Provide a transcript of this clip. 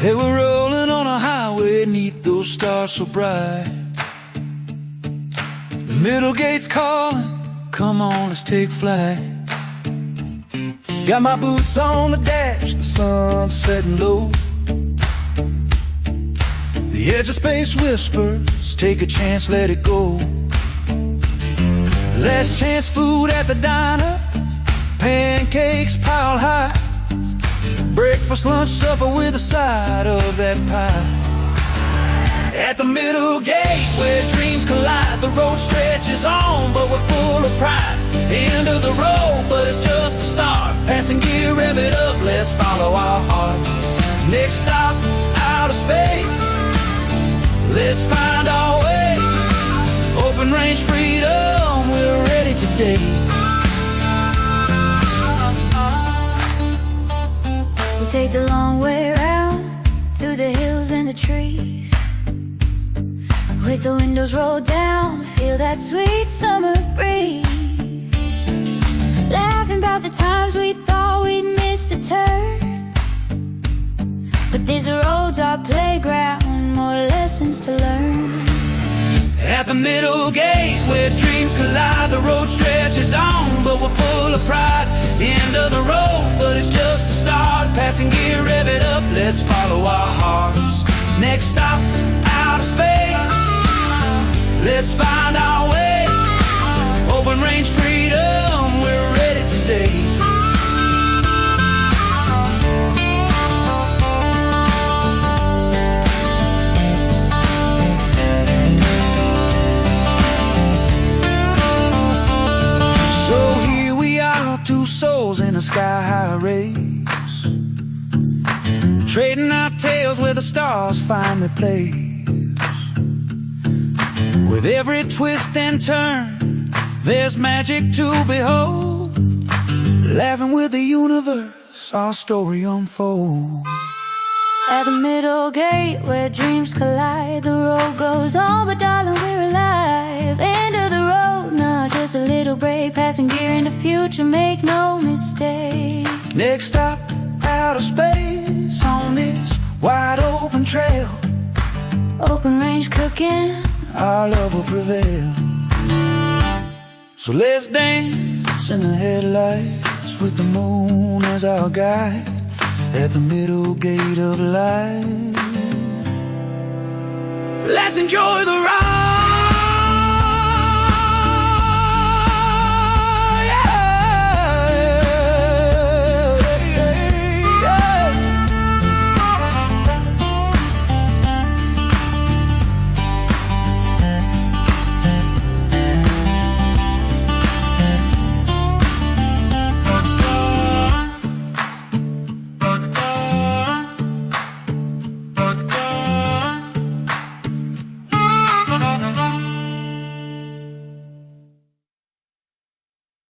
Hey, we're rolling on a highway neath those stars so bright. The Middlegate's calling, come on, let's take flight. Got my boots on the dash, the sun's setting low. The edge of space whispers, take a chance, let it go. Last chance food at the diner, pancakes piled high. Breakfast, lunch, supper with a side of that pie. At the Middlegate where dreams collide, the road stretches on, but we're full of pride. End of the road, but it's just the start. Passing gear, rev it up, let's follow our hearts. Next stop, outer space, let's find our way. Open range freedom, we're ready today. We take the long way around, through the hills and the trees. With the windows rolled down, feel that sweet summer breeze. Laughing about the times we thought we'd missed a turn. But this road's our playground, more lessons to learn. At the Middlegate where dreams collide, the road stretches on, but we're full of pride. End of the road, but it's just the start. Passing gear, rev it up, let's follow our hearts. Next stop, outer space, let's find our way. Open range freedom, we're ready today. Two souls in a sky-high race, trading our tales where the stars find their place. With every twist and turn, there's magic to behold. Laughing with the universe, our story unfolds. At the Middlegate where dreams collide, the road goes on, but darling, we're alive. End of the road, not just a little break. Passing gear in the future, make no mistake. Next stop, outer space, on this wide open trail. Open range cooking, our love will prevail. So let's dance in the headlights with the moon as our guide. At the Middlegate of life, let's enjoy the ride.